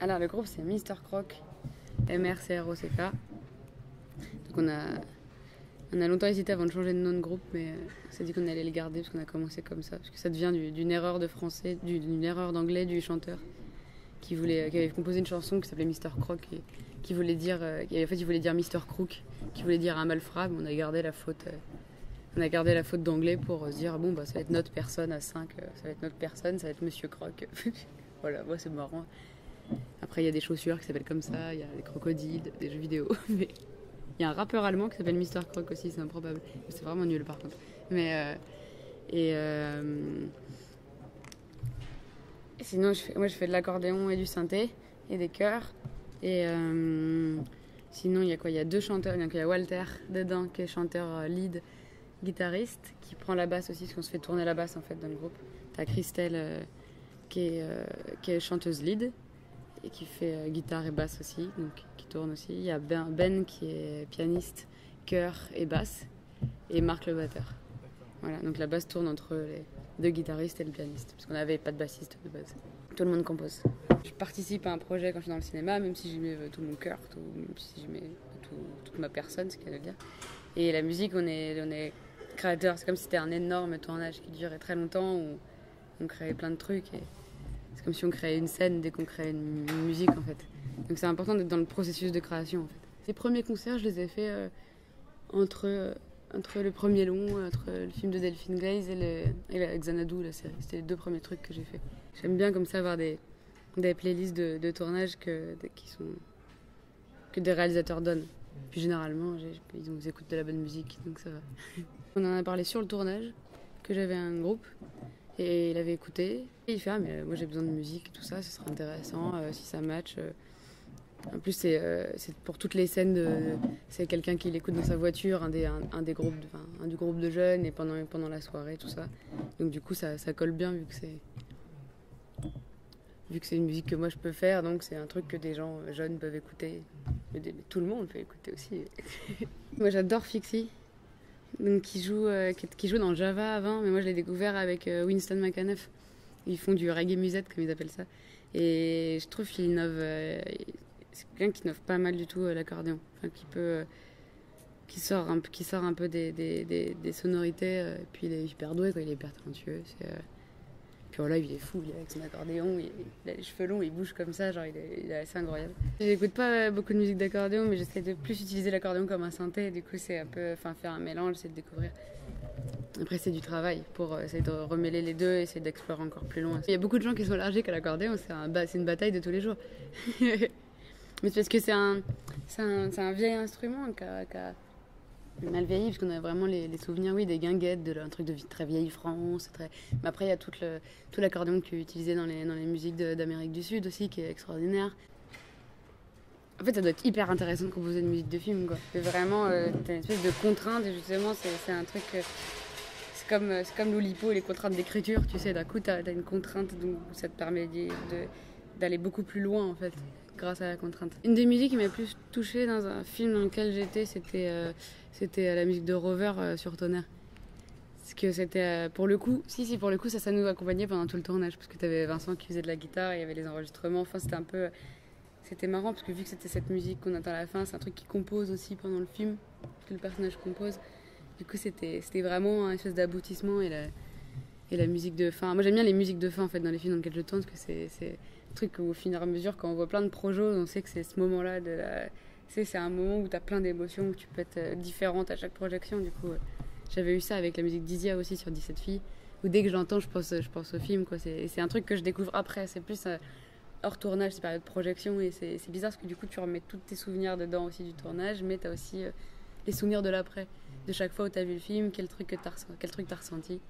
Alors le groupe c'est Mr. Croc, MRCROCK. Donc on a longtemps hésité avant de changer de nom de groupe, mais on s'est dit qu'on allait le garder parce qu'on a commencé comme ça. Parce que ça devient d'une erreur de français, d'une erreur d'anglais du chanteur qui avait composé une chanson qui s'appelait Mr. Croc et qui voulait dire, en fait il voulait dire Mr. Crook, qui voulait dire un malfrat, mais on a gardé la faute. On a gardé la faute d'anglais pour se dire bon bah ça va être notre personne à 5, ça va être notre personne, ça va être Monsieur Croc. Voilà, moi c'est marrant. Après il y a des chaussures qui s'appellent comme ça, il y a des crocodiles, des jeux vidéo. Mais il y a un rappeur allemand qui s'appelle Mr. Croc aussi, c'est improbable. C'est vraiment nul par contre. Mais sinon moi je fais de l'accordéon et du synthé et des chœurs. Et sinon il y a quoi? Il y a 2 chanteurs, il y a Walter dedans qui est chanteur lead, guitariste, qui prend la basse aussi, parce qu'on se fait tourner la basse en fait dans le groupe. T'as Christelle qui est chanteuse lead et qui fait guitare et basse aussi, donc qui tourne aussi. Il y a Ben qui est pianiste, chœur et basse, et Marc le batteur. Voilà, donc la basse tourne entre les 2 guitaristes et le pianiste, parce qu'on n'avait pas de bassiste de base. Tout le monde compose. Je participe à un projet quand je suis dans le cinéma, même si j'y mets tout mon cœur, même si j'y mets toute ma personne, ce qu'il y a à dire. Et la musique, on est créateur. C'est comme si c'était un énorme tournage qui durait très longtemps, où on créait plein de trucs. Et c'est comme si on créait une scène dès qu'on créait une musique, en fait. Donc c'est important d'être dans le processus de création, en fait. Les premiers concerts, je les ai faits entre le premier long, entre le film de Delphine Glaze et la Xanadu, la série. C'était les 2 premiers trucs que j'ai fait. J'aime bien comme ça avoir des playlists de tournage que des réalisateurs donnent. Puis généralement, ils écoutent de la bonne musique, donc ça va. On en a parlé sur le tournage, que j'avais un groupe, et il avait écouté. Et il fait « Ah, mais moi j'ai besoin de musique, tout ça, ce serait intéressant, si ça match. » En plus, c'est pour toutes les scènes, c'est quelqu'un qui l'écoute dans sa voiture, un du groupe de jeunes, et pendant la soirée, tout ça. Donc du coup, ça colle bien, vu que c'est une musique que moi je peux faire, donc c'est un truc que des gens jeunes peuvent écouter. Mais tout le monde peut écouter aussi. Moi j'adore Fixie, donc qui joue dans Java avant, mais moi je l'ai découvert avec Winston McAnuff. Ils font du reggae musette, comme ils appellent ça. Et je trouve qu'il innove. C'est quelqu'un qui innove pas mal du tout l'accordéon. Enfin, qui sort un peu des sonorités. Et puis il est hyper doué, quoi. Il est hyper talentueux. Puis voilà, il est fou, il est avec son accordéon, il a les cheveux longs, il bouge comme ça, genre il est assez incroyable. J'écoute pas beaucoup de musique d'accordéon, mais j'essaie de plus utiliser l'accordéon comme un synthé, du coup c'est un peu, faire un mélange, c'est de découvrir. Après c'est du travail pour essayer de remêler les deux, essayer d'explorer encore plus loin. Il y a beaucoup de gens qui sont allergiques à l'accordéon, c'est une bataille de tous les jours. Mais c'est parce que c'est un vieil instrument qui a mal vieilli, parce qu'on a vraiment les souvenirs, oui, des guinguettes, d'un truc de très vieille France. Mais après, il y a tout l'accordéon qui est utilisé dans les musiques d'Amérique du Sud aussi, qui est extraordinaire. En fait, ça doit être hyper intéressant de composer une musique de film, quoi. C'est vraiment, t'as une espèce de contrainte, et justement, c'est un truc... c'est comme l'Oulipo et les contraintes d'écriture, tu sais, d'un coup, t'as une contrainte, donc ça te permet d'aller beaucoup plus loin, en fait, grâce à la contrainte. Une des musiques qui m'a plus touchée dans un film dans lequel j'étais, c'était la musique de Rover sur Tonnerre. Parce que c'était, pour le coup, pour le coup, ça nous accompagnait pendant tout le tournage, parce que t'avais Vincent qui faisait de la guitare, il y avait les enregistrements, enfin, c'était marrant, parce que vu que c'était cette musique qu'on entend à la fin, c'est un truc qui compose aussi pendant le film, que le personnage compose. Du coup, c'était vraiment un espèce d'aboutissement, et la musique de fin. Moi, j'aime bien les musiques de fin, en fait, dans les films dans lesquels je tourne, parce que c'est un truc où, au fur et à mesure, quand on voit plein de projets, on sait que c'est ce moment-là c'est un moment où tu as plein d'émotions, où tu peux être différente à chaque projection. Du coup, j'avais eu ça avec la musique d'Isia aussi sur 17 filles, où dès que je l'entends, je pense au film, quoi. C'est un truc que je découvre après. C'est plus hors tournage, c'est période de projection, et c'est bizarre parce que du coup, tu remets tous tes souvenirs dedans aussi du tournage, mais tu as aussi les souvenirs de l'après, de chaque fois où tu as vu le film, quel truc t'as ressenti.